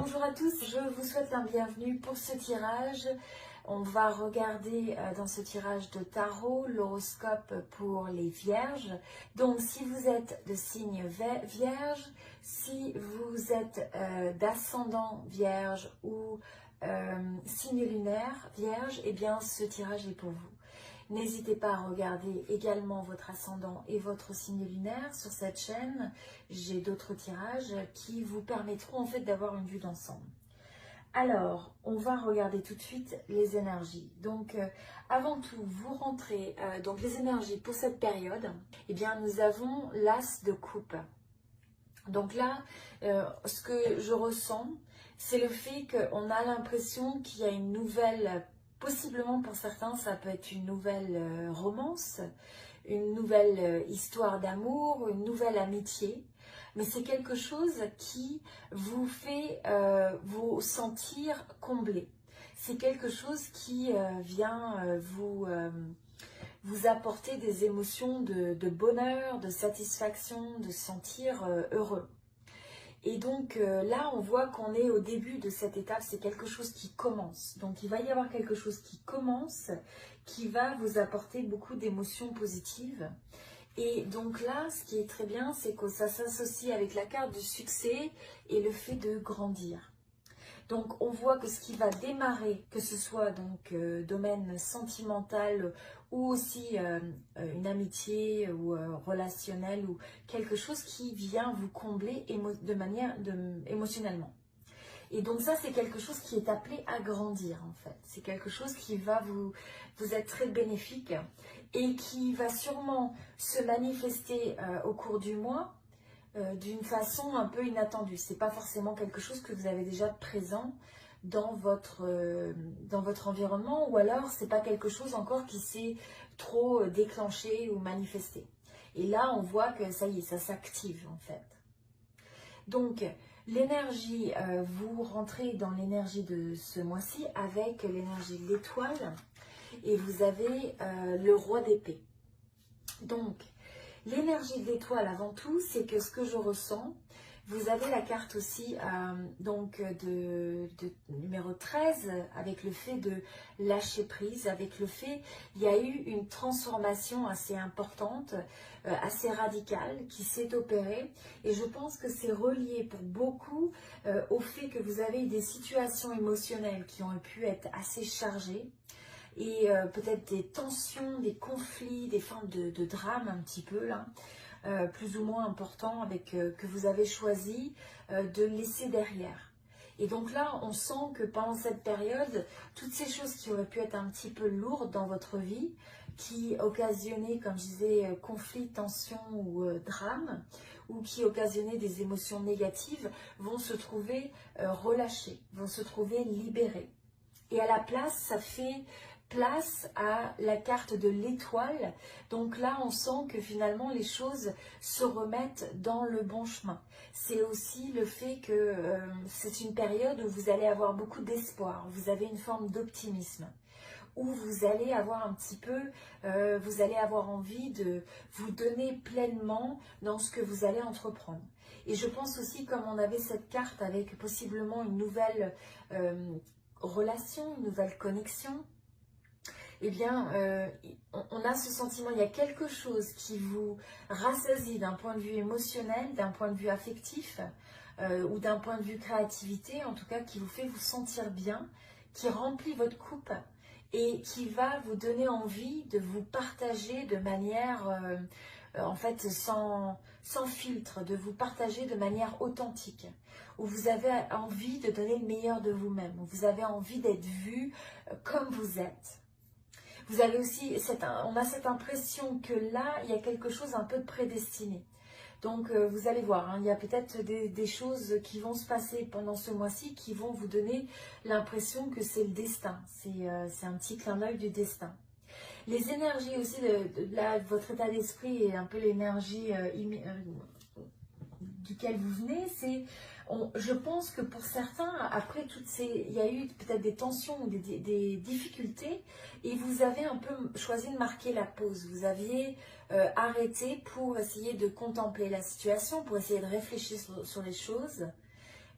Bonjour à tous, je vous souhaite la bienvenue pour ce tirage. On va regarder dans ce tirage de tarot l'horoscope pour les vierges. Donc si vous êtes de signe vierge, si vous êtes d'ascendant vierge ou signe lunaire vierge, eh bien ce tirage est pour vous. N'hésitez pas à regarder également votre ascendant et votre signe lunaire sur cette chaîne. J'ai d'autres tirages qui vous permettront en fait d'avoir une vue d'ensemble. Alors, on va regarder tout de suite les énergies. Donc, avant tout, vous rentrez donc les énergies pour cette période. Eh bien, nous avons l'as de coupe. Donc là, ce que je ressens, c'est le fait qu'on a l'impression qu'il y a une nouvelle. Possiblement pour certains, ça peut être une nouvelle romance, une nouvelle histoire d'amour, une nouvelle amitié. Mais c'est quelque chose qui vous fait vous sentir comblé. C'est quelque chose qui vient vous apporter des émotions de bonheur, de satisfaction, de se sentir heureux. Et donc là, on voit qu'on est au début de cette étape, c'est quelque chose qui commence. Donc il va y avoir quelque chose qui commence, qui va vous apporter beaucoup d'émotions positives. Et donc là, ce qui est très bien, c'est que ça s'associe avec la carte du succès et le fait de grandir. Donc on voit que ce qui va démarrer, que ce soit donc domaine sentimental ou aussi une amitié ou relationnelle ou quelque chose qui vient vous combler émotionnellement. Et donc ça, c'est quelque chose qui est appelé à grandir en fait. C'est quelque chose qui va vous être très bénéfique et qui va sûrement se manifester au cours du mois d'une façon un peu inattendue. C'est pas forcément quelque chose que vous avez déjà présent dans votre environnement, ou alors c'est pas quelque chose encore qui s'est trop déclenché ou manifesté. Et là, on voit que ça y est, ça s'active en fait. Donc, l'énergie, vous rentrez dans l'énergie de ce mois-ci avec l'énergie de l'étoile et vous avez le roi d'épée. Donc, l'énergie de l'étoile avant tout, c'est que ce que je ressens, vous avez la carte aussi donc de numéro 13 avec le fait de lâcher prise, avec le fait, il y a eu une transformation assez importante, assez radicale qui s'est opérée et je pense que c'est relié pour beaucoup au fait que vous avez eu des situations émotionnelles qui ont pu être assez chargées et peut-être des tensions, des conflits, des formes de drame un petit peu là. Plus ou moins important avec que vous avez choisi de laisser derrière. Et donc là, on sent que pendant cette période, toutes ces choses qui auraient pu être un petit peu lourdes dans votre vie, qui occasionnaient, comme je disais, conflits, tensions ou drames, ou qui occasionnaient des émotions négatives, vont se trouver relâchées, vont se trouver libérées. Et à la place, ça fait place à la carte de l'étoile. Donc là, on sent que finalement, les choses se remettent dans le bon chemin. C'est aussi le fait que c'est une période où vous allez avoir beaucoup d'espoir. Vous avez une forme d'optimisme. Où vous allez avoir un petit peu, vous allez avoir envie de vous donner pleinement dans ce que vous allez entreprendre. Et je pense aussi, comme on avait cette carte avec possiblement une nouvelle relation, une nouvelle connexion, eh bien, on a ce sentiment, il y a quelque chose qui vous rassasie d'un point de vue émotionnel, d'un point de vue affectif ou d'un point de vue créativité, en tout cas qui vous fait vous sentir bien, qui remplit votre coupe et qui va vous donner envie de vous partager de manière, en fait, sans filtre, de vous partager de manière authentique, où vous avez envie de donner le meilleur de vous-même, où vous avez envie d'être vu comme vous êtes. Vous avez aussi, on a cette impression que là, il y a quelque chose un peu de prédestiné. Donc, vous allez voir, hein, il y a peut-être des choses qui vont se passer pendant ce mois-ci qui vont vous donner l'impression que c'est le destin. C'est un petit clin d'œil du destin. Les énergies aussi de votre état d'esprit et un peu l'énergie duquel vous venez, je pense que pour certains, après il y a eu peut-être des tensions ou des difficultés et vous avez un peu choisi de marquer la pause. Vous aviez arrêté pour essayer de contempler la situation, pour essayer de réfléchir sur les choses.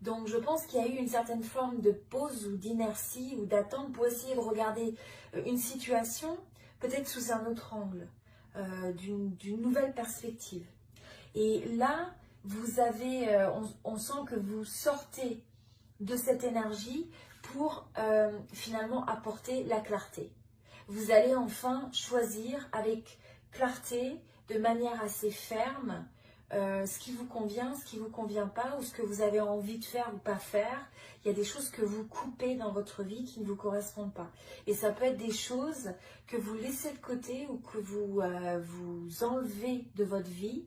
Donc je pense qu'il y a eu une certaine forme de pause ou d'inertie ou d'attente pour essayer de regarder une situation peut-être sous un autre angle, d'une nouvelle perspective. Et là, vous avez, on sent que vous sortez de cette énergie pour finalement apporter la clarté. Vous allez enfin choisir avec clarté, de manière assez ferme, ce qui vous convient, ce qui ne vous convient pas, ou ce que vous avez envie de faire ou pas faire. Il y a des choses que vous coupez dans votre vie qui ne vous correspondent pas. Et ça peut être des choses que vous laissez de côté ou que vous enlevez de votre vie.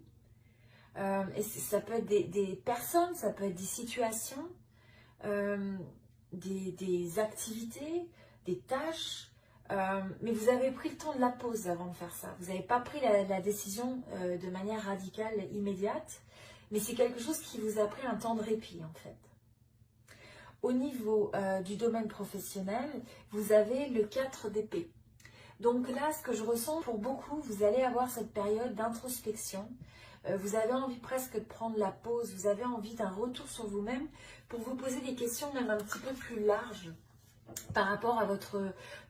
Et ça peut être des personnes, ça peut être des situations, des activités, des tâches. Mais vous avez pris le temps de la pause avant de faire ça. Vous n'avez pas pris la décision de manière radicale, immédiate, mais c'est quelque chose qui vous a pris un temps de répit en fait. Au niveau du domaine professionnel, vous avez le 4 d'épée. Donc là, ce que je ressens pour beaucoup, vous allez avoir cette période d'introspection. Vous avez envie presque de prendre la pause, vous avez envie d'un retour sur vous-même pour vous poser des questions même un petit peu plus larges par rapport à votre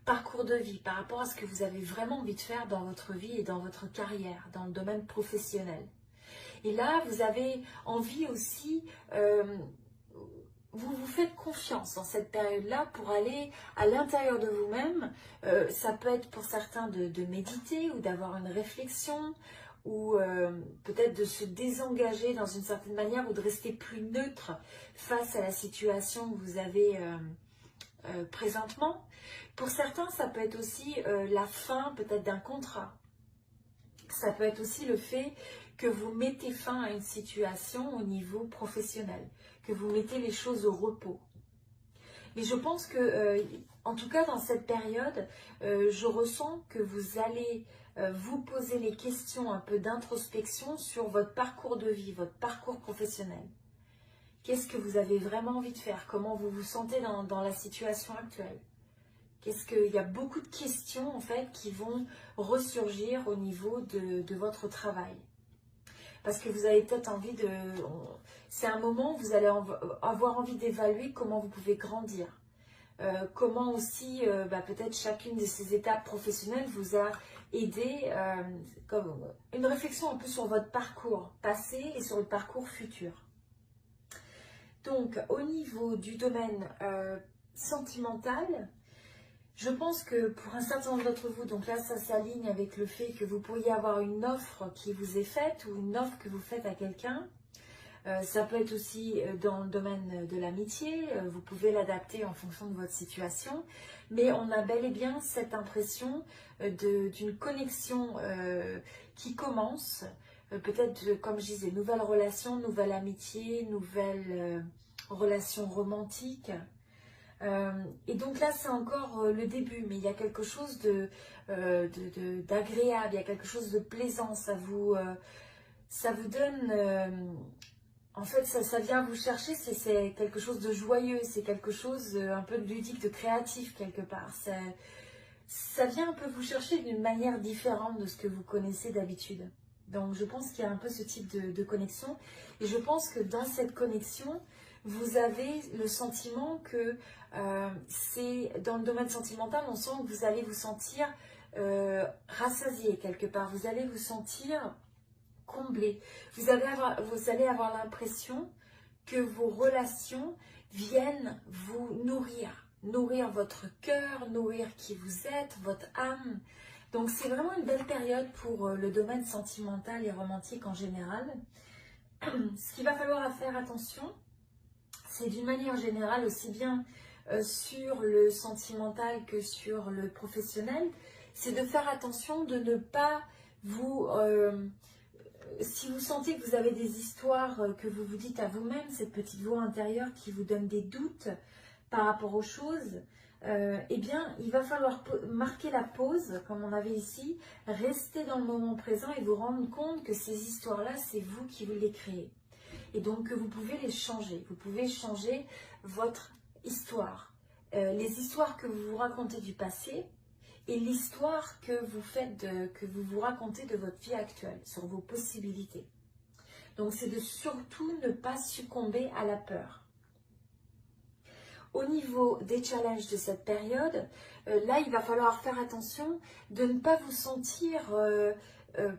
parcours de vie, par rapport à ce que vous avez vraiment envie de faire dans votre vie et dans votre carrière, dans le domaine professionnel. Et là, vous avez envie aussi, vous vous faites confiance dans cette période-là pour aller à l'intérieur de vous-même. Ça peut être pour certains de méditer ou d'avoir une réflexion, ou peut-être de se désengager dans une certaine manière ou de rester plus neutre face à la situation que vous avez présentement. Pour certains, ça peut être aussi la fin peut-être d'un contrat. Ça peut être aussi le fait que vous mettez fin à une situation au niveau professionnel, que vous mettez les choses au repos. Mais je pense que, en tout cas dans cette période, je ressens que vous allez vous poser les questions un peu d'introspection sur votre parcours de vie, votre parcours professionnel. Qu'est-ce que vous avez vraiment envie de faire? Comment vous vous sentez dans la situation actuelle? Il y a beaucoup de questions en fait qui vont ressurgir au niveau de votre travail. Parce que vous avez peut-être envie de... C'est un moment où vous allez avoir envie d'évaluer comment vous pouvez grandir. Comment aussi, peut-être chacune de ces étapes professionnelles vous a aidé, comme une réflexion un peu sur votre parcours passé et sur le parcours futur. Donc, au niveau du domaine sentimental, je pense que pour un certain nombre d'entre vous, donc là ça s'aligne avec le fait que vous pourriez avoir une offre qui vous est faite ou une offre que vous faites à quelqu'un. Ça peut être aussi dans le domaine de l'amitié, vous pouvez l'adapter en fonction de votre situation, mais on a bel et bien cette impression d'une connexion qui commence, peut-être comme je disais, nouvelle relation, nouvelle amitié, nouvelle relation romantique. Et donc là c'est encore le début, mais il y a quelque chose d'agréable, il y a quelque chose de plaisant, ça vous donne... En fait, ça vient vous chercher, c'est quelque chose de joyeux, c'est quelque chose un peu de ludique, de créatif quelque part. Ça vient un peu vous chercher d'une manière différente de ce que vous connaissez d'habitude. Donc je pense qu'il y a un peu ce type de connexion. Et je pense que dans cette connexion, vous avez le sentiment que c'est dans le domaine sentimental, on sent que vous allez vous sentir rassasié quelque part. Vous allez vous sentir... comblé. Vous allez avoir l'impression que vos relations viennent vous nourrir votre cœur, nourrir qui vous êtes, votre âme. Donc c'est vraiment une belle période pour le domaine sentimental et romantique en général. Ce qu'il va falloir faire attention, c'est d'une manière générale aussi bien sur le sentimental que sur le professionnel, c'est de faire attention de ne pas vous... si vous sentez que vous avez des histoires que vous vous dites à vous-même, cette petite voix intérieure qui vous donne des doutes par rapport aux choses, eh bien, il va falloir marquer la pause, comme on avait ici, rester dans le moment présent et vous rendre compte que ces histoires-là, c'est vous qui les créez. Et donc, que vous pouvez les changer. Vous pouvez changer votre histoire. Les histoires que vous vous racontez du passé, et l'histoire que vous vous racontez de votre vie actuelle, sur vos possibilités. Donc c'est de surtout ne pas succomber à la peur. Au niveau des challenges de cette période, là, il va falloir faire attention de ne pas vous sentir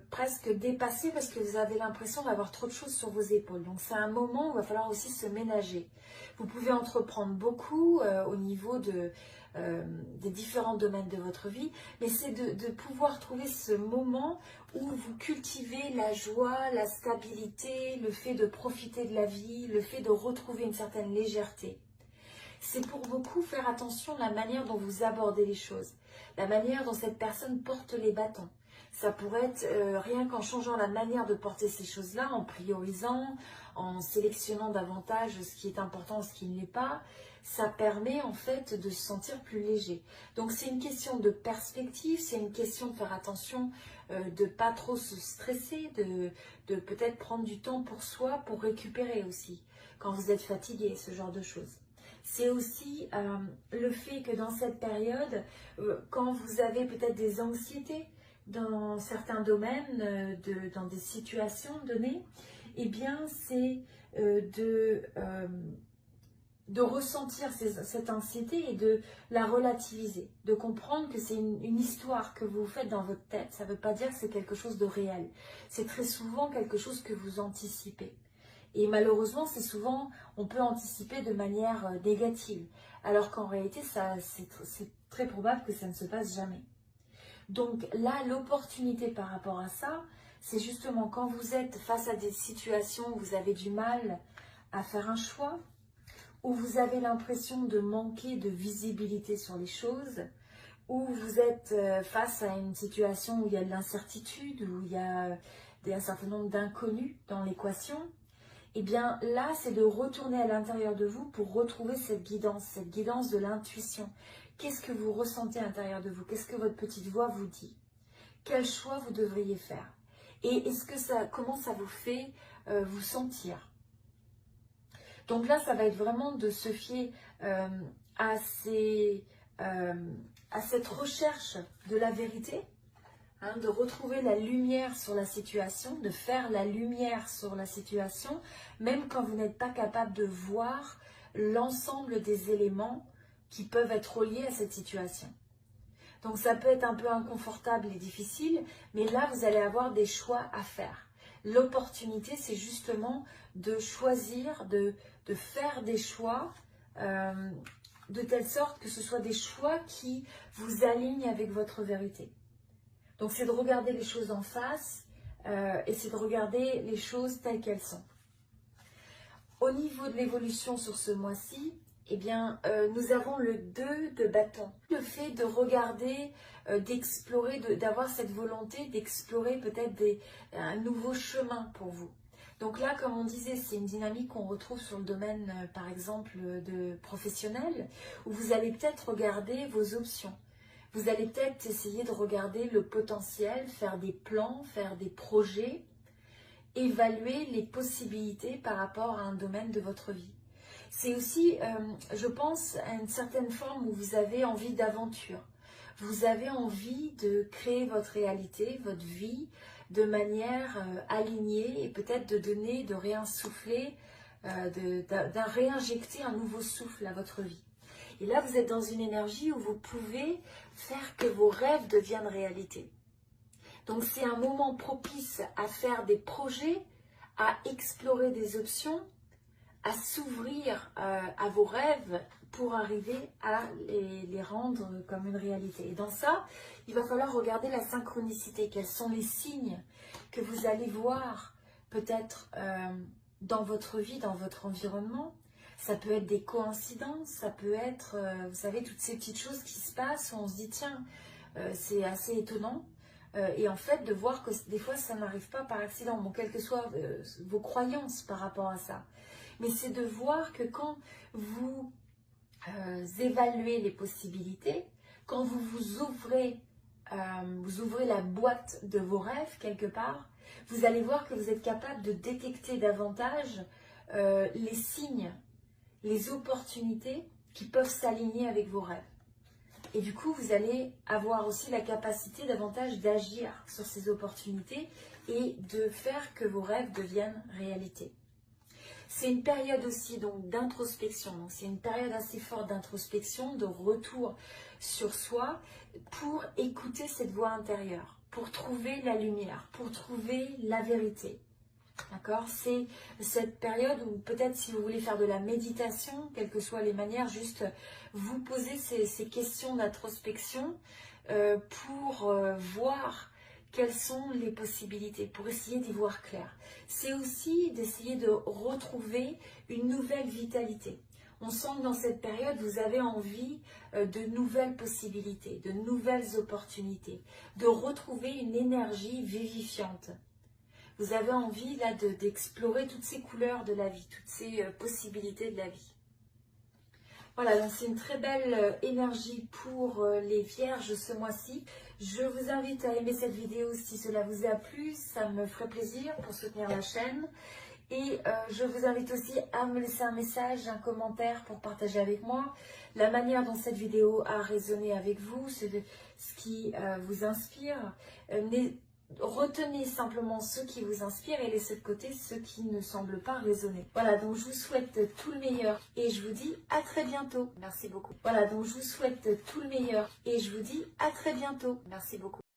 presque dépassé parce que vous avez l'impression d'avoir trop de choses sur vos épaules. Donc, c'est un moment où il va falloir aussi se ménager. Vous pouvez entreprendre beaucoup au niveau des différents domaines de votre vie, mais c'est de pouvoir trouver ce moment où vous cultivez la joie, la stabilité, le fait de profiter de la vie, le fait de retrouver une certaine légèreté. C'est pour beaucoup faire attention à la manière dont vous abordez les choses, la manière dont cette personne porte les bâtons. Ça pourrait être rien qu'en changeant la manière de porter ces choses-là, en priorisant, en sélectionnant davantage ce qui est important, ce qui ne l'est pas. Ça permet en fait de se sentir plus léger. Donc c'est une question de perspective, c'est une question de faire attention, de ne pas trop se stresser, de peut-être prendre du temps pour soi, pour récupérer aussi, quand vous êtes fatigué, ce genre de choses. C'est aussi le fait que dans cette période, quand vous avez peut-être des anxiétés dans certains domaines, dans des situations données, eh bien c'est de ressentir cette anxiété et de la relativiser, de comprendre que c'est une histoire que vous faites dans votre tête. Ça ne veut pas dire que c'est quelque chose de réel. C'est très souvent quelque chose que vous anticipez. Et malheureusement, c'est souvent, on peut anticiper de manière négative, alors qu'en réalité, c'est très probable que ça ne se passe jamais. Donc là, l'opportunité par rapport à ça, c'est justement quand vous êtes face à des situations où vous avez du mal à faire un choix, où vous avez l'impression de manquer de visibilité sur les choses, où vous êtes face à une situation où il y a de l'incertitude, où il y a un certain nombre d'inconnus dans l'équation, eh bien là, c'est de retourner à l'intérieur de vous pour retrouver cette guidance de l'intuition. Qu'est-ce que vous ressentez à l'intérieur de vous? Qu'est-ce que votre petite voix vous dit? Quel choix vous devriez faire? Et comment ça vous fait vous sentir? Donc là, ça va être vraiment de se fier à cette recherche de la vérité, hein, de retrouver la lumière sur la situation, de faire la lumière sur la situation, même quand vous n'êtes pas capable de voir l'ensemble des éléments qui peuvent être reliés à cette situation. Donc ça peut être un peu inconfortable et difficile, mais là, vous allez avoir des choix à faire. L'opportunité, c'est justement de choisir, de faire des choix de telle sorte que ce soit des choix qui vous alignent avec votre vérité. Donc c'est de regarder les choses en face et c'est de regarder les choses telles qu'elles sont. Au niveau de l'évolution sur ce mois-ci, eh bien, nous avons le 2 de bâton. Le fait de regarder, d'explorer, d'avoir cette volonté d'explorer peut-être un nouveau chemin pour vous. Donc là, comme on disait, c'est une dynamique qu'on retrouve sur le domaine, par exemple, de professionnel, où vous allez peut-être regarder vos options. Vous allez peut-être essayer de regarder le potentiel, faire des plans, faire des projets, évaluer les possibilités par rapport à un domaine de votre vie. C'est aussi, je pense, à une certaine forme où vous avez envie d'aventure. Vous avez envie de créer votre réalité, votre vie, de manière alignée et peut-être de réinsuffler, de réinjecter un nouveau souffle à votre vie. Et là, vous êtes dans une énergie où vous pouvez faire que vos rêves deviennent réalité. Donc, c'est un moment propice à faire des projets, à explorer des options, à s'ouvrir à vos rêves pour arriver à les rendre comme une réalité. Et dans ça, il va falloir regarder la synchronicité. Quels sont les signes que vous allez voir peut-être dans votre vie, dans votre environnement. Ça peut être des coïncidences, ça peut être, vous savez, toutes ces petites choses qui se passent où on se dit, tiens, c'est assez étonnant. Et en fait, de voir que des fois, ça n'arrive pas par accident. Bon, quelles que soient vos croyances par rapport à ça. Mais c'est de voir que quand vous évaluez les possibilités, quand vous ouvrez la boîte de vos rêves quelque part, vous allez voir que vous êtes capable de détecter davantage les signes, les opportunités qui peuvent s'aligner avec vos rêves. Et du coup, vous allez avoir aussi la capacité davantage d'agir sur ces opportunités et de faire que vos rêves deviennent réalité. C'est une période aussi donc d'introspection. Donc c'est une période assez forte d'introspection, de retour sur soi pour écouter cette voix intérieure, pour trouver la lumière, pour trouver la vérité. D'accord? C'est cette période où peut-être si vous voulez faire de la méditation, quelles que soient les manières, juste vous poser ces questions d'introspection pour voir quelles sont les possibilités, pour essayer d'y voir clair. C'est aussi d'essayer de retrouver une nouvelle vitalité. On sent que dans cette période, vous avez envie de nouvelles possibilités, de nouvelles opportunités, de retrouver une énergie vivifiante. Vous avez envie là d'explorer toutes ces couleurs de la vie, toutes ces possibilités de la vie. Voilà, donc c'est une très belle énergie pour les vierges ce mois-ci. Je vous invite à aimer cette vidéo si cela vous a plu, ça me ferait plaisir pour soutenir la chaîne. Et je vous invite aussi à me laisser un message, un commentaire pour partager avec moi la manière dont cette vidéo a résonné avec vous, ce qui vous inspire. Retenez simplement ceux qui vous inspirent et laissez de côté ceux qui ne semblent pas résonner. Voilà, donc je vous souhaite tout le meilleur et je vous dis à très bientôt. Merci beaucoup. Voilà, donc je vous souhaite tout le meilleur et je vous dis à très bientôt. Merci beaucoup.